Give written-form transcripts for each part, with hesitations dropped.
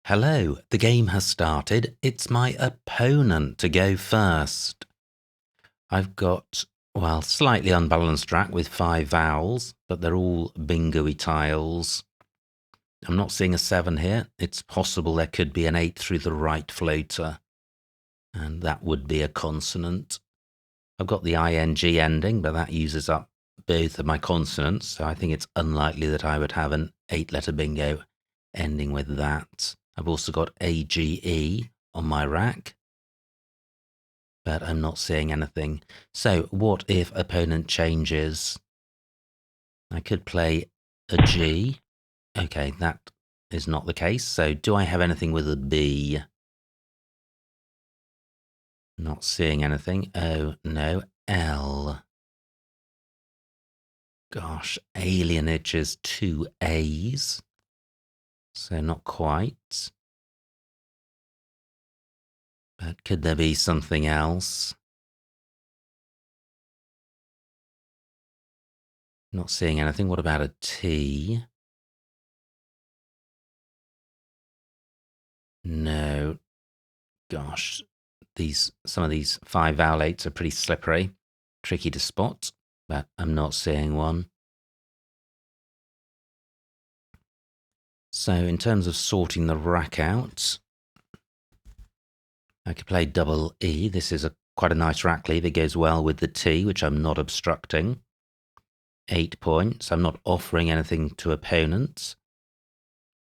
Hello, the game has started. It's my opponent to go first. I've got, well, slightly unbalanced track with 5 vowels, but they're all bingo-y tiles. I'm not seeing a 7 here. It's possible there could be an 8 through the right floater, and that would be a consonant. I've got the ing ending, but that uses up both of my consonants, so I think it's unlikely that I would have an 8-letter bingo ending with that. I've also got AGE on my rack, but I'm not seeing anything. So what if opponent changes? I could play a G. Okay, that is not the case. So do I have anything with a B? Not seeing anything. Oh, no. L. Gosh, alienage is 2 A's. So not quite. But could there be something else? Not seeing anything. What about a T? No. Gosh, some of these 5 vowel 8s are pretty slippery. Tricky to spot, but I'm not seeing one. So in terms of sorting the rack out, I could play double E. This is quite a nice rack lead. It goes well with the T, which I'm not obstructing. 8 points. I'm not offering anything to opponents.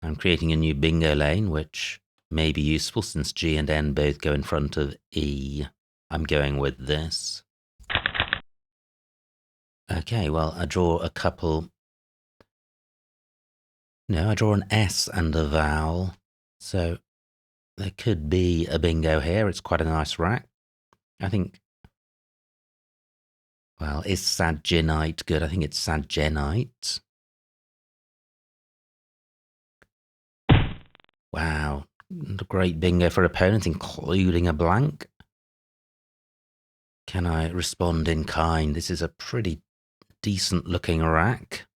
I'm creating a new bingo lane, which may be useful since G and N both go in front of E. I'm going with this. Okay, well, I draw a couple. No, I draw an S and a vowel. So there could be a bingo here. It's quite a nice rack. I think, well, is Sadgenite good? I think it's Sadgenite. Wow, a great bingo for opponent, including a blank. Can I respond in kind? This is a pretty decent looking rack.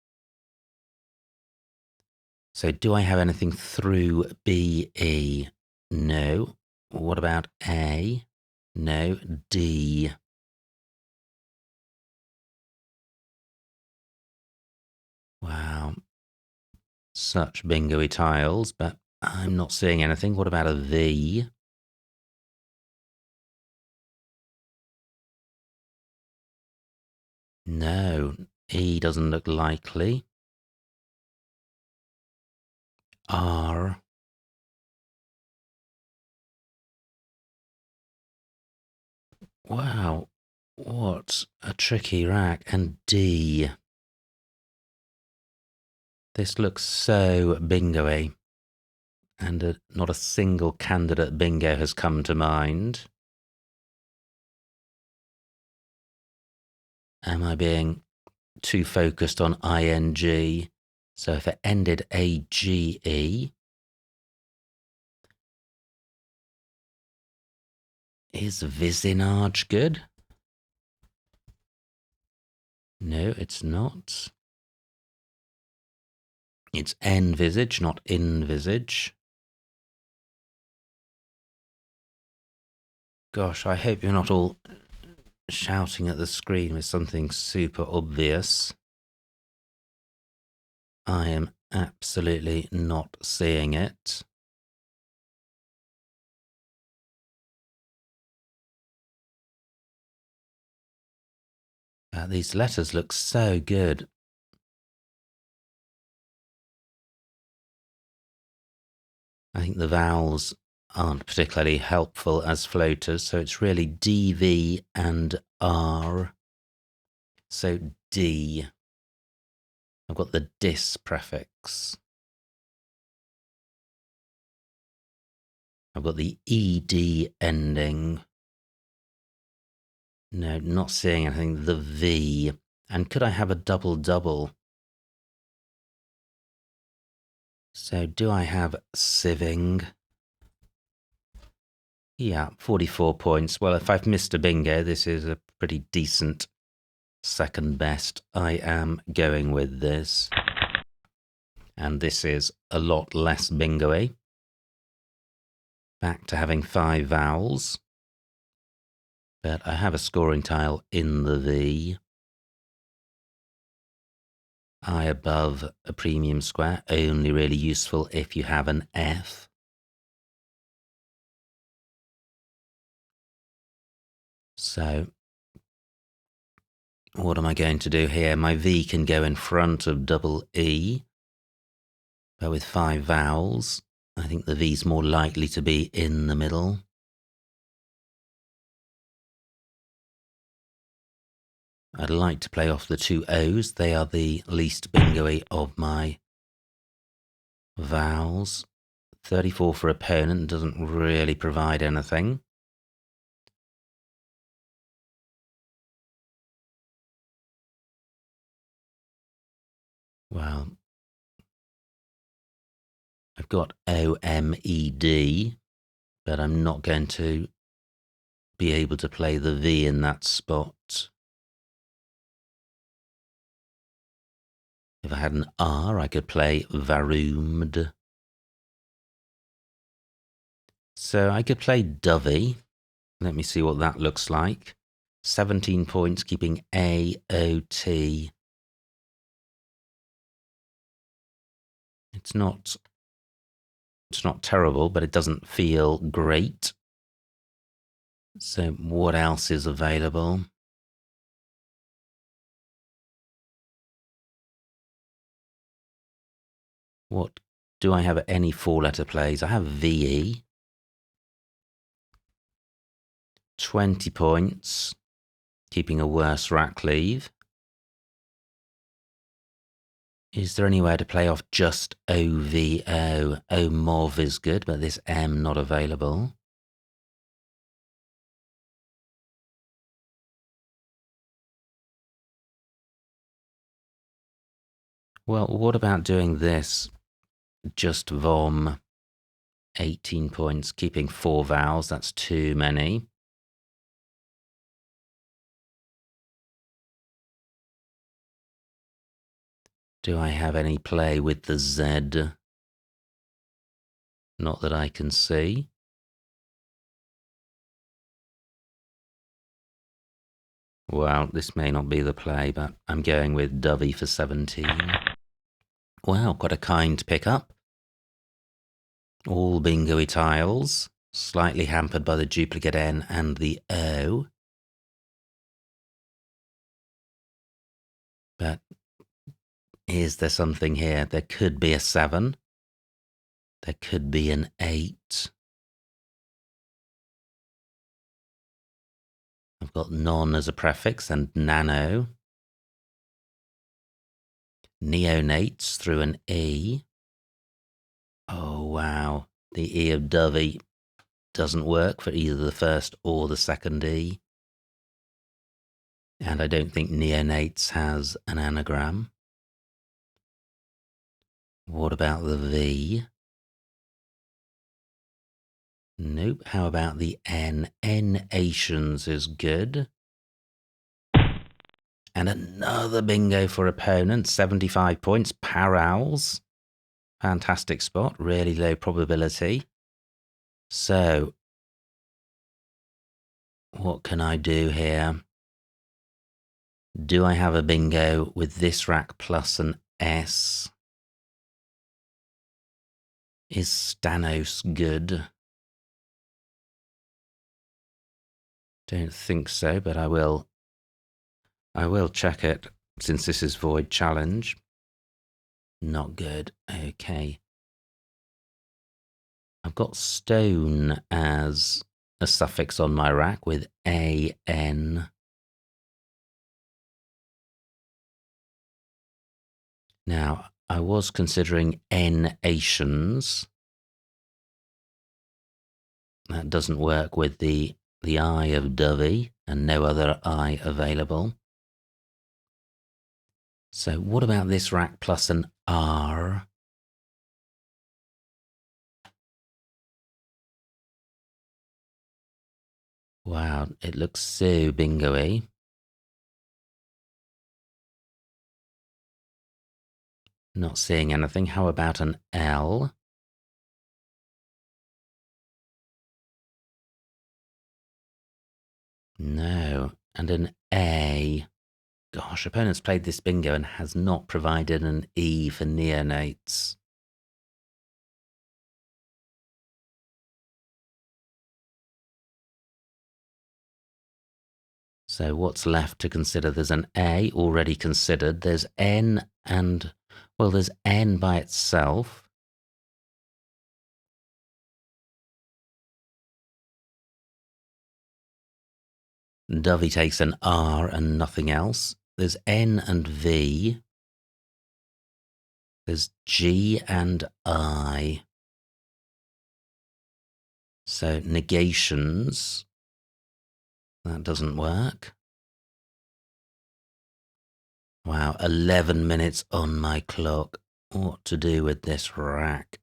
So do I have anything through B, E? No. What about A? No. D. Wow. Such bingo-y tiles, but I'm not seeing anything. What about a V? No. E doesn't look likely. R. Wow. What a tricky rack. And D. This looks so bingo-y. And not a single candidate bingo has come to mind. Am I being too focused on ing? So if it ended AGE, is Visinage good? No, it's not. It's envisage, not envisage. Gosh, I hope you're not all shouting at the screen with something super obvious. I am absolutely not seeing it. These letters look so good. I think the vowels aren't particularly helpful as floaters, so it's really D, V, and R. So D. I've got the dis prefix. I've got the ED ending. No, not seeing anything. The V. And could I have a double-double? So do I have sieving? Yeah, 44 points. Well, if I've missed a bingo, this is a pretty decent second best. I am going with this. And this is a lot less bingo-y. Back to having 5 vowels. But I have a scoring tile in the V. I above a premium square, only really useful if you have an F. So, what am I going to do here? My V can go in front of double E, but with 5 vowels, I think the V's more likely to be in the middle. I'd like to play off the 2 O's. They are the least bingo-y of my vowels. 34 for opponent doesn't really provide anything. Well, I've got OMED, but I'm not going to be able to play the V in that spot. If I had an R, I could play varoomed. So I could play Dovey. Let me see what that looks like. 17 points, keeping A, O, T. It's not terrible, but it doesn't feel great. So what else is available? What do I have any 4-letter plays? I have VE. 20 points, keeping a worse rack leave. Is there anywhere to play off just OVO? OMOV is good, but this M not available. Well, what about doing this? Just VOM, 18 points, keeping 4 vowels. That's too many. Do I have any play with the Z? Not that I can see. Well, this may not be the play, but I'm going with Dovey for 17. Wow, quite a kind pickup. All bingo-y tiles, slightly hampered by the duplicate N and the O. But is there something here? There could be a 7. There could be an 8. I've got non as a prefix and nano. Neonates through an E. Oh, wow. The E of Dovey doesn't work for either the first or the second E. And I don't think neonates has an anagram. What about the V? Nope. How about the N? N-ations is good. And another bingo for opponent. 75 points. Parals. Fantastic spot. Really low probability. So, what can I do here? Do I have a bingo with this rack plus an S? Is Stanos good? Don't think so, but I will check it since this is Void Challenge. Not good. Okay. I've got stone as a suffix on my rack with AN. Now, I was considering N-ations. That doesn't work with the I of Dovey and no other I available. So what about this rack plus an R? Wow, it looks so bingo-y. Not seeing anything. How about an L? No. And an A. Gosh, opponent's played this bingo and has not provided an E for neonates. So what's left to consider? There's an A already considered. There's N and, well, there's N by itself. Dovey takes an R and nothing else. There's N and V. There's G and I. So negations. That doesn't work. Wow, 11 minutes on my clock. What to do with this rack?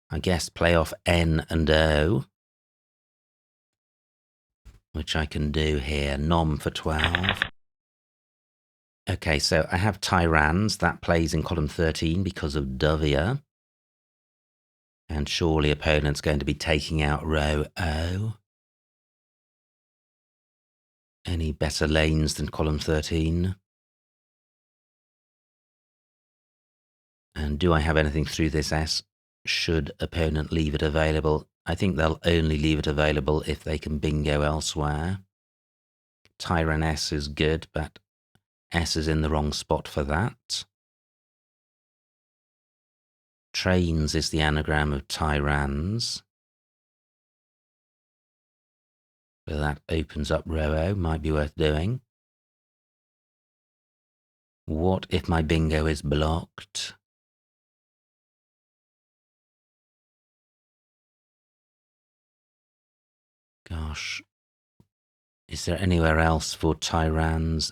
I guess play off N and O, which I can do here. Nom for 12. Okay, so I have Tyrans. That plays in column 13 because of Dovia. And surely opponent's going to be taking out row O. Any better lanes than column 13? And do I have anything through this S? Should opponent leave it available? I think they'll only leave it available if they can bingo elsewhere. Tyran S is good, but S is in the wrong spot for that. Trains is the anagram of Tyrans. So that opens up row O, might be worth doing. What if my bingo is blocked? Gosh. Is there anywhere else for Tyrans?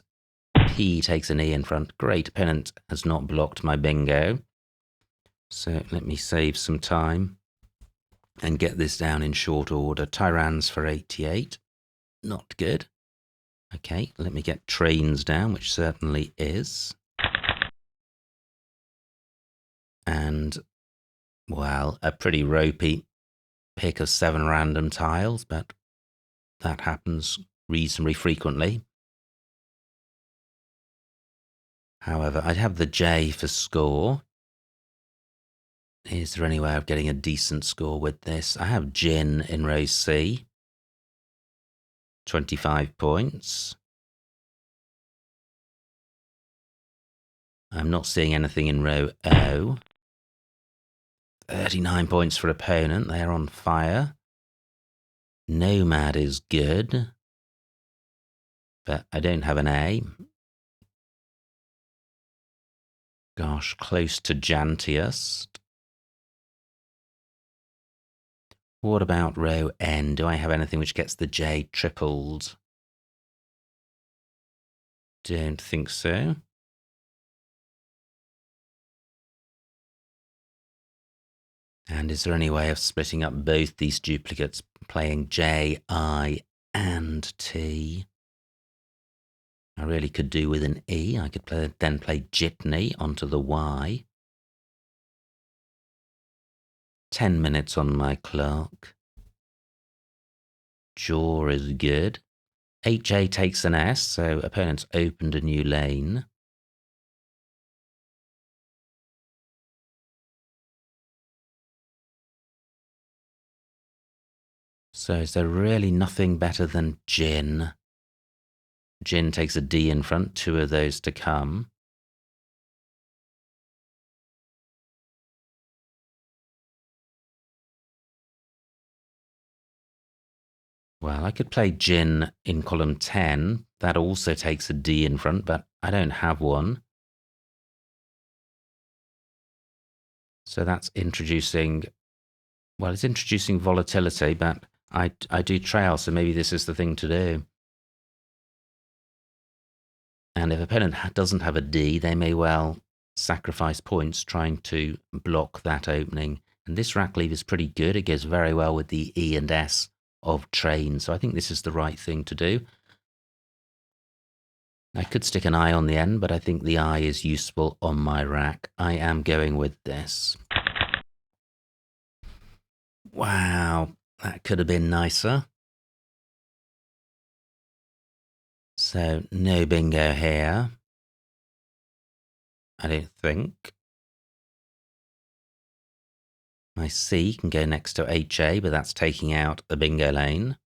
P takes an E in front. Great, opponent has not blocked my bingo. So let me save some time and get this down in short order. Tyrans for 88. Not good. Okay, let me get trains down, which certainly is. And, well, a pretty ropey pick of 7 random tiles, but that happens reasonably frequently. However, I'd have the J for score. Is there any way of getting a decent score with this? I have Gin in row C. 25 points. I'm not seeing anything in row O. 39 points for opponent. They're on fire. Nomad is good. But I don't have an A. Gosh, close to Jantius. What about row N? Do I have anything which gets the J tripled? Don't think so. And is there any way of splitting up both these duplicates, playing J, I, and T? I really could do with an E. I could then play Jitney onto the Y. 10 minutes on my clock. Jaw is good. HA takes an S, so opponent's opened a new lane. So is there really nothing better than Gin? Gin takes a D in front, 2 of those to come. Well, I could play Gin in column 10. That also takes a D in front, but I don't have one. So that's introducing, well, it's introducing volatility, but I do trail, so maybe this is the thing to do. And if opponent doesn't have a D, they may well sacrifice points trying to block that opening. And this rack leave is pretty good. It goes very well with the E and S of train. So I think this is the right thing to do. I could stick an eye on the end, but I think the eye is useful on my rack. I am going with this. Wow, that could have been nicer. So no bingo here, I don't think. My C can go next to HA, but that's taking out a bingo lane.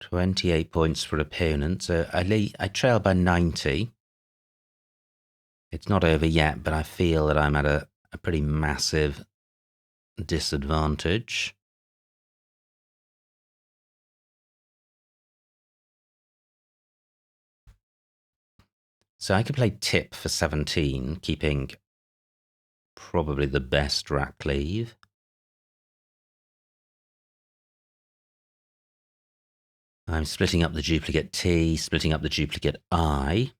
28 points for opponent, so I trail by 90. It's not over yet, but I feel that I'm at a pretty massive disadvantage. So I could play tip for 17, keeping probably the best rack cleave. I'm splitting up the duplicate T, splitting up the duplicate I.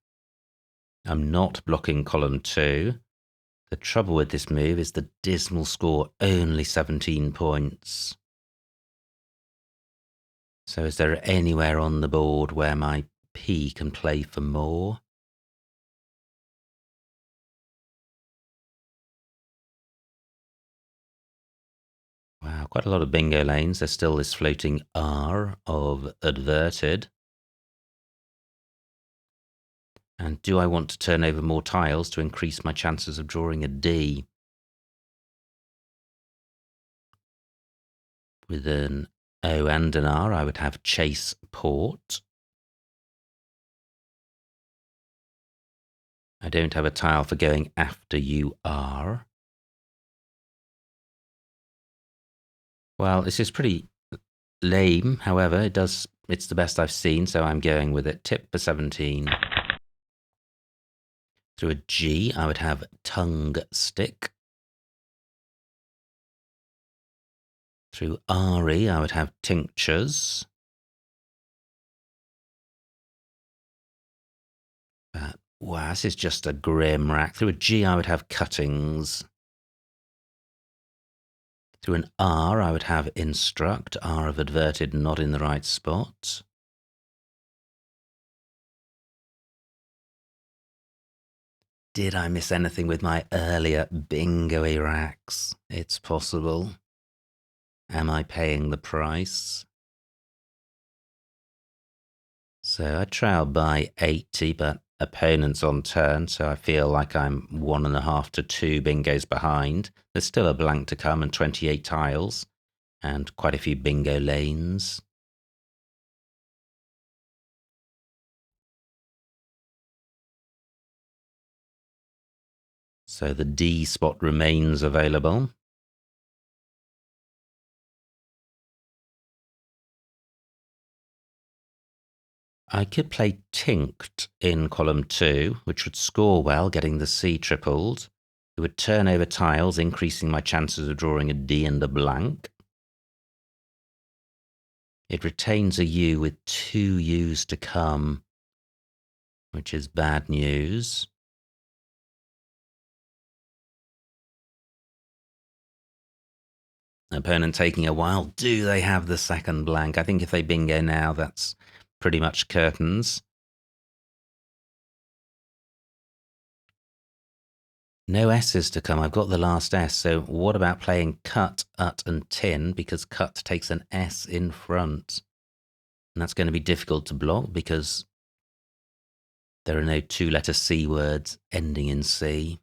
I'm not blocking column 2. The trouble with this move is the dismal score, only 17 points. So is there anywhere on the board where my P can play for more? Wow, quite a lot of bingo lanes. There's still this floating R of adverted. And do I want to turn over more tiles to increase my chances of drawing a D? With an O and an R, I would have chase port. I don't have a tile for going after you are. Well, this is pretty lame. However, it's the best I've seen, so I'm going with it. Tip for 17. Through a G, I would have tongue stick. Through RE, I would have tinctures. Wow, this is just a grim rack. Through a G, I would have cuttings. Through an R, I would have instruct. R of adverted, not in the right spot. Did I miss anything with my earlier bingo-y racks? It's possible. Am I paying the price? So I trail by 80, but opponent's on turn, so I feel like I'm 1.5 to 2 bingos behind. There's still a blank to come and 28 tiles, and quite a few bingo lanes. So the D spot remains available. I could play Tinct in column 2, which would score well, getting the C tripled. It would turn over tiles, increasing my chances of drawing a D and a blank. It retains a U with 2 U's to come, which is bad news. Opponent taking a while. Do they have the second blank? I think if they bingo now, that's pretty much curtains. No S's to come. I've got the last S. So what about playing cut, ut, and tin? Because cut takes an S in front. And that's going to be difficult to block because there are no 2-letter C words ending in C.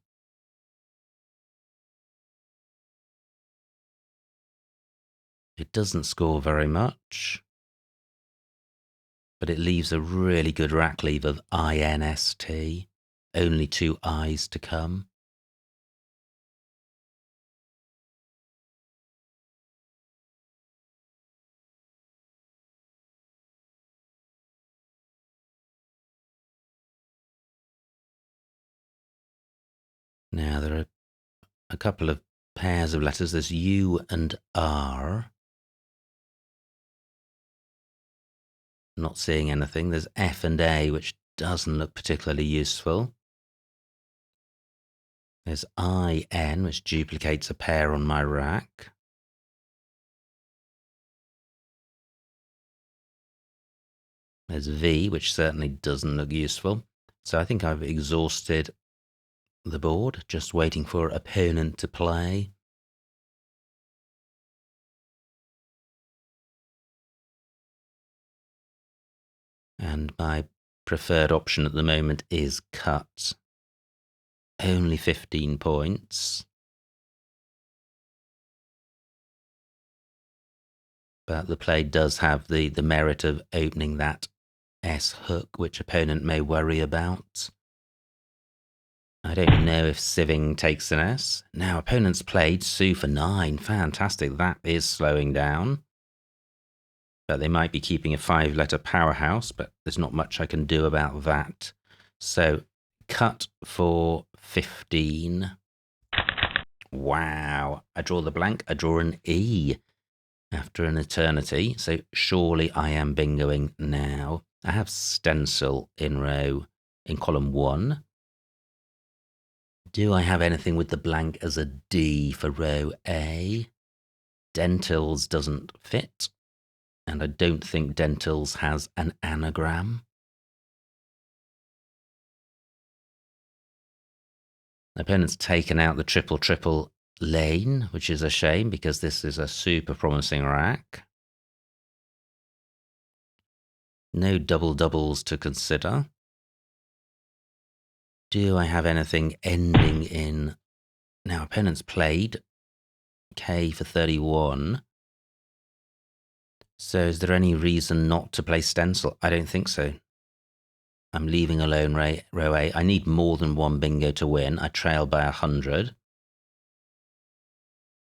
It doesn't score very much, but it leaves a really good rack leave of INST. Only 2 I's to come. Now there are a couple of pairs of letters. There's U and R. Not seeing anything. There's F and A, which doesn't look particularly useful. There's IN, which duplicates a pair on my rack. There's V, which certainly doesn't look useful. So I think I've exhausted the board, just waiting for opponent to play. And my preferred option at the moment is cut. Only 15 points. But the play does have the merit of opening that S hook, which opponent may worry about. I don't know if sieving takes an S. Now, opponent's played Sue for 9. Fantastic. That is slowing down. But they might be keeping a 5-letter powerhouse, but there's not much I can do about that. So, cut for 15. Wow. I draw the blank. I draw an E after an eternity. So, surely I am bingoing now. I have stencil in column 1. Do I have anything with the blank as a D for row A? Dentils doesn't fit. And I don't think Dentils has an anagram. The opponent's taken out the triple lane, which is a shame because this is a super promising rack. No doubles to consider. Do I have anything ending in... Now, opponent's played K for 31. So is there any reason not to play stencil? I don't think so. I'm leaving alone row A. I need more than one bingo to win. I trail by 100.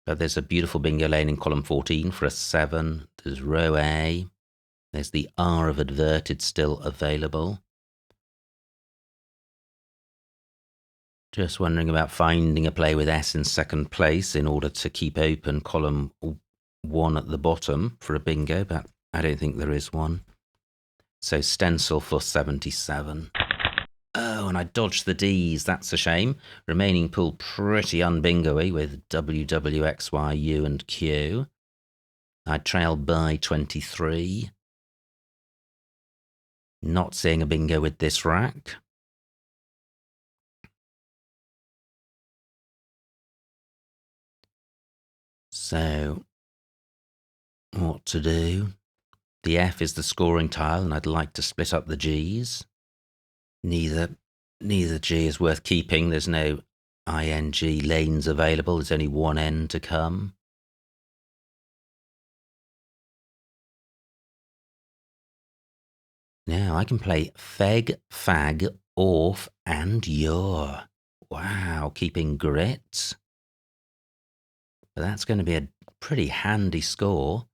But there's a beautiful bingo lane in column 14 for a 7. There's row A. There's the R of adverted still available. Just wondering about finding a play with S in second place in order to keep open column 1 at the bottom for a bingo, but I don't think there is one. So stencil for 77. Oh, and I dodged the Ds. That's a shame. Remaining pool pretty unbingo-y with W, W, X, Y, U, and Q. I trail by 23. Not seeing a bingo with this rack. So, what to do? The F is the scoring tile, and I'd like to split up the Gs. Neither G is worth keeping. There's no ING lanes available. There's only one N to come. Now I can play Feg, Fag, Orf, and Yor. Wow, keeping grit. But that's going to be a pretty handy score.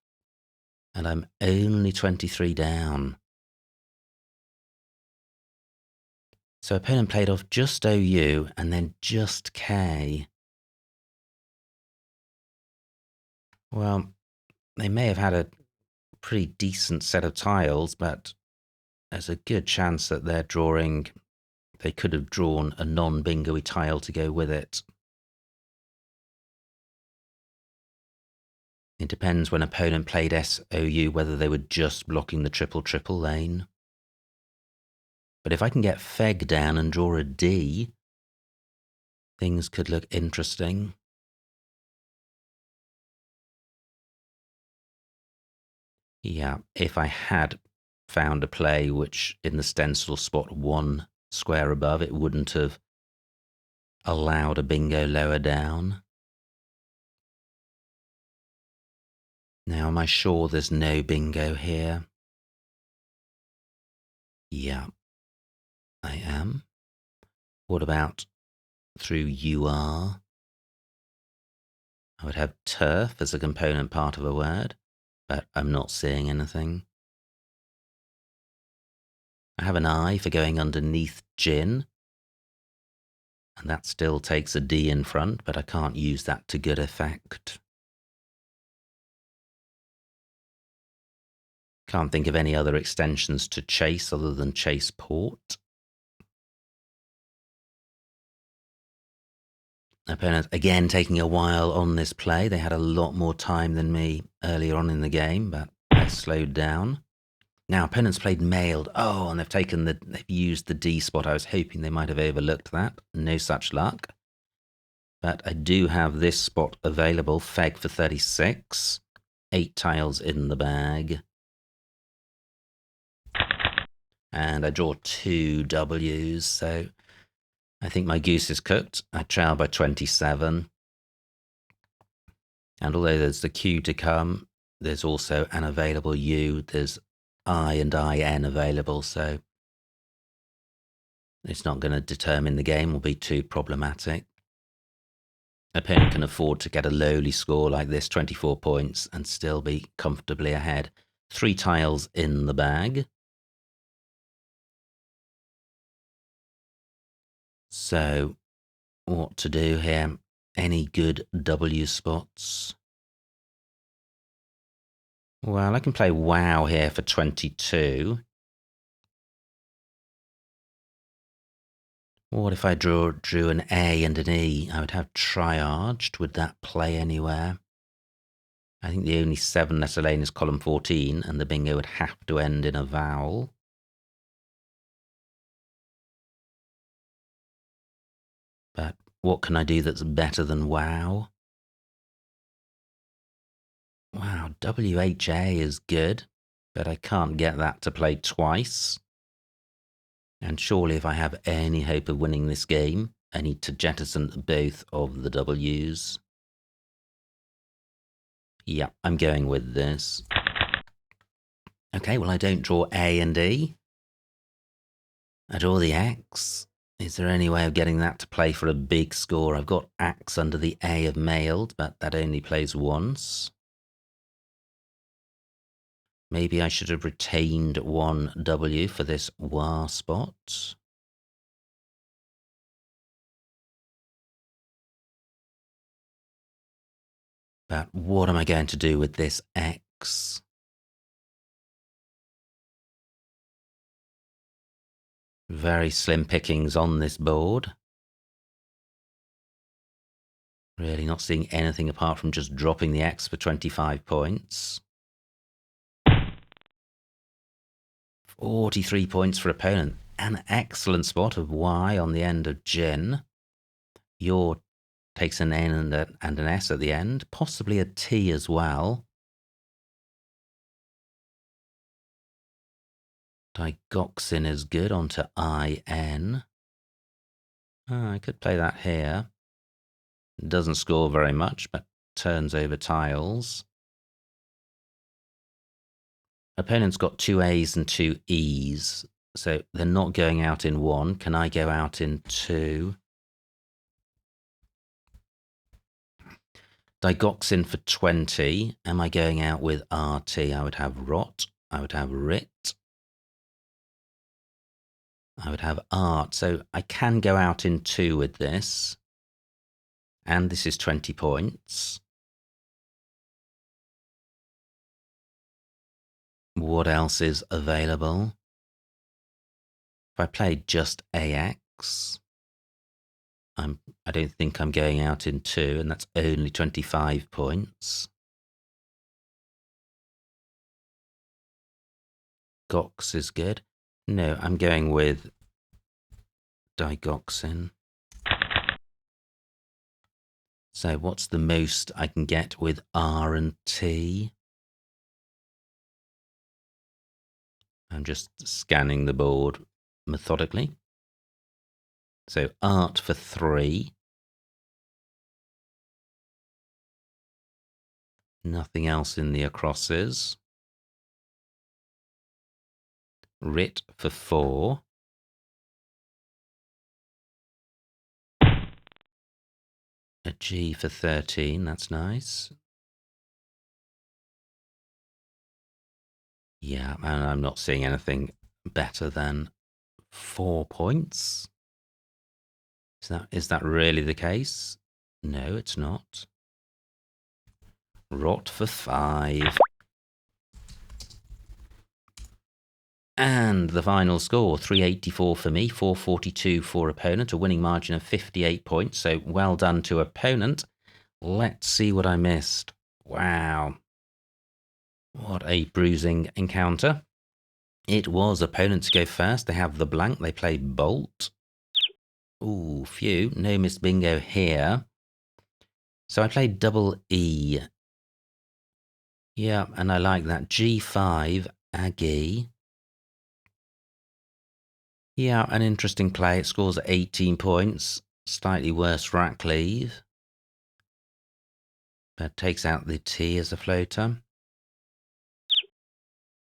And I'm only 23 down. So opponent played off just OU and then just K. Well, they may have had a pretty decent set of tiles, but there's a good chance that they're drawing... They could have drawn a non-bingo-y tile to go with it. It depends when opponent played SOU whether they were just blocking the triple lane. But if I can get Feg down and draw a D, things could look interesting. Yeah, if I had found a play which in the stencil spot 1 square above, it wouldn't have allowed a bingo lower down. Now, am I sure there's no bingo here? Yeah, I am. What about through UR? I would have turf as a component part of a word, but I'm not seeing anything. I have an I for going underneath gin, and that still takes a D in front, but I can't use that to good effect. Can't think of any other extensions to chase other than chase port. Opponent again taking a while on this play. They had a lot more time than me earlier on in the game, but I slowed down. Now opponents played mailed. Oh, and they've used the D spot. I was hoping they might have overlooked that. No such luck. But I do have this spot available. Feg for 36. 8 tiles in the bag. And I draw 2 W's, so I think my goose is cooked. I trail by 27. And although there's the Q to come, there's also an available U. There's I and IN available, so it's not going to determine the game or be too problematic. Opponent can afford to get a lowly score like this, 24 points, and still be comfortably ahead. 3 tiles in the bag. So, what to do here? Any good W spots? Well, I can play wow here for 22. What if I drew an A and an E? I would have triarched. Would that play anywhere? I think the only 7-letter lane is column 14, and the bingo would have to end in a vowel. But what can I do that's better than wow? Wow, WHA is good, but I can't get that to play twice. And surely if I have any hope of winning this game, I need to jettison both of the W's. Yeah, I'm going with this. Okay, well, I don't draw A and E. I draw the X. Is there any way of getting that to play for a big score? I've got X under the A of mailed, but that only plays once. Maybe I should have retained 1 W for this WA spot. But what am I going to do with this X? Very slim pickings on this board. Really not seeing anything apart from just dropping the X for 25 points. 43 points for opponent. An excellent spot of Y on the end of gin. Your takes an N and an S at the end, possibly a T as well. Digoxin is good onto IN. Oh, I could play that here. It doesn't score very much, but turns over tiles. Opponent's got 2 A's and 2 E's, so they're not going out in 1. Can I go out in 2? Digoxin for 20. Am I going out with RT? I would have rot. I would have writ. I would have art. So I can go out in 2 with this. And this is 20 points. What else is available? If I played just AX, I don't think I'm going out in 2, and that's only 25 points. Gox is good. No, I'm going with digoxin. So what's the most I can get with R and T? I'm just scanning the board methodically. So art for 3. Nothing else in the acrosses. Writ for 4. A G for 13, that's nice. Yeah, and I'm not seeing anything better than 4 points. Is that really the case? No, it's not. Rot for 5. And the final score, 384 for me, 442 for opponent, a winning margin of 58 points. So well done to opponent. Let's see what I missed. Wow. What a bruising encounter. It was opponent to go first. They have the blank. They play bolt. Ooh, phew. No missed bingo here. So I played double E. Yeah, and I like that. G5, Aggie. Yeah, an interesting play. It scores 18 points. Slightly worse rack leave. But takes out the T as a floater.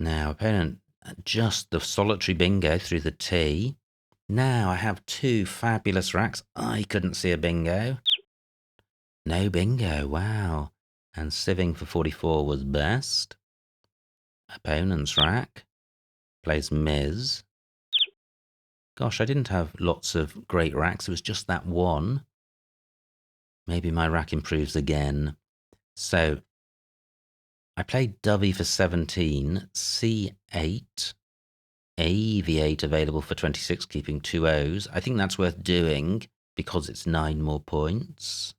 Now, opponent just the solitary bingo through the T. Now I have two fabulous racks. I couldn't see a bingo. No bingo, wow. And sieving for 44 was best. Opponent's rack plays Ms. Gosh, I didn't have lots of great racks. It was just that one. Maybe my rack improves again. So I played Dovey for 17, C8, AV8 available for 26, keeping 2 O's. I think that's worth doing because it's 9 more points.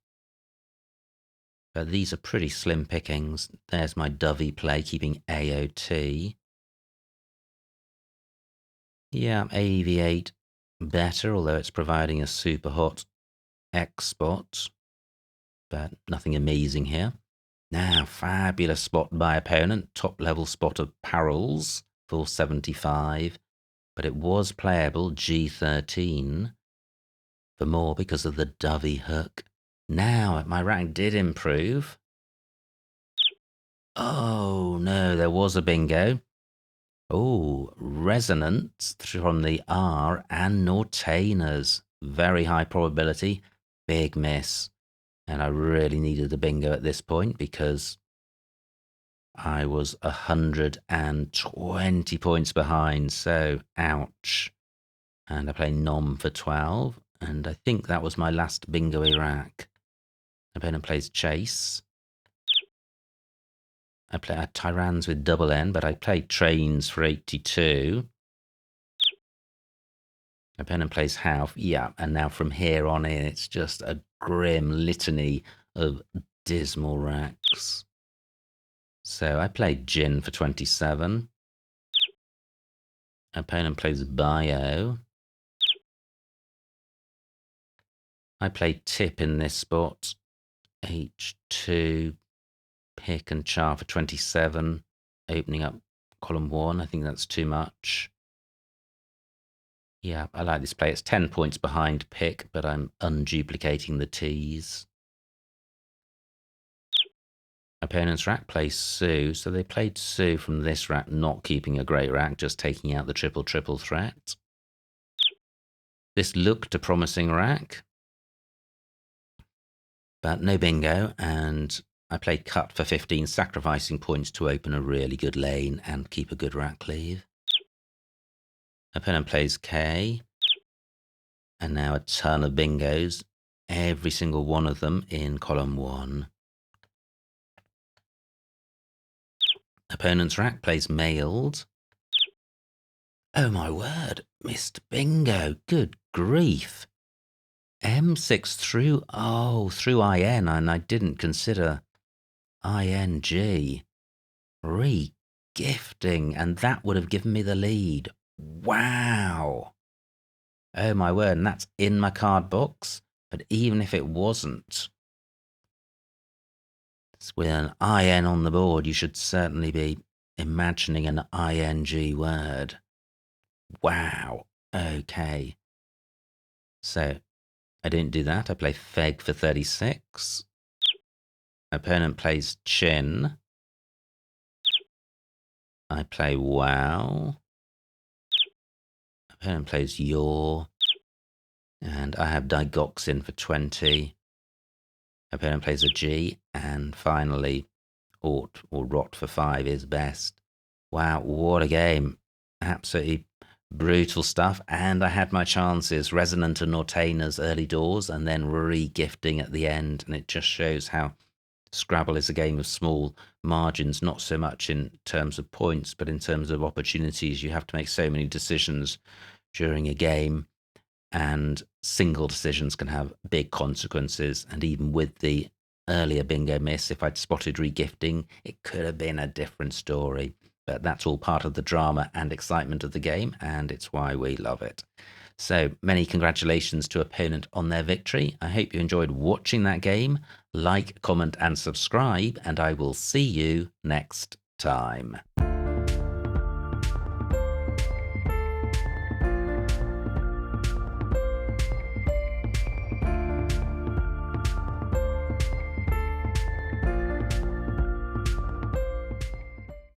But these are pretty slim pickings. There's my Dovey play, keeping AOT. Yeah, AV8 better, although it's providing a super hot X spot. But nothing amazing here. Now, fabulous spot by opponent. Top level spot of Parrels, 475. But it was playable, G13. For more because of the Dovey hook. Now, my rank did improve. Oh, no, there was a bingo. Oh, resonance from the R and Nortainers. Very high probability. Big miss. And I really needed a bingo at this point because I was 120 points behind. So, ouch. And I play Nom for 12. And I think that was my last bingo rack. Opponent plays Chase. I play Tyrans with double N, but I played Trains for 82. Opponent plays Half. Yeah, and now from here on in, it's just a grim litany of dismal racks. So I played Gin for 27. Opponent plays Bio. I played Tip in this spot. H2, Pick and Char for 27. Opening up column 1. I think that's too much. Yeah, I like this play. It's 10 points behind Pick, but I'm unduplicating the T's. Opponent's rack plays Sue, so they played Sue from this rack, not keeping a great rack, just taking out the triple threat. This looked a promising rack, but no bingo, and I played Cut for 15, sacrificing points to open a really good lane and keep a good rack leave. Opponent plays K, and now a ton of bingos, every single one of them in column 1. Opponent's rack plays Mailed. Oh my word, missed bingo, good grief. M6 through IN, and I didn't consider ING. Re-gifting, and that would have given me the lead. Wow. Oh my word, and that's in my card box. But even if it wasn't, with an IN on the board, you should certainly be imagining an ING word. Wow. Okay. So, I didn't do that. I play Feg for 36. Opponent plays Chin. I play Wow. Opponent plays Yaw. And I have Digoxin for 20. Opponent plays a G. And finally, Ort or Rot for 5 is best. Wow, what a game. Absolutely brutal stuff. And I had my chances. Resonant and Nortainers early doors and then re-gifting at the end. And it just shows how Scrabble is a game of small margins, not so much in terms of points, but in terms of opportunities. You have to make so many decisions during a game, and single decisions can have big consequences. And even with the earlier bingo miss, if I'd spotted regifting, it could have been a different story. But that's all part of the drama and excitement of the game, and it's why we love it. So many congratulations to opponent on their victory. I hope you enjoyed watching that game. Like, comment, and subscribe, and I will see you next time.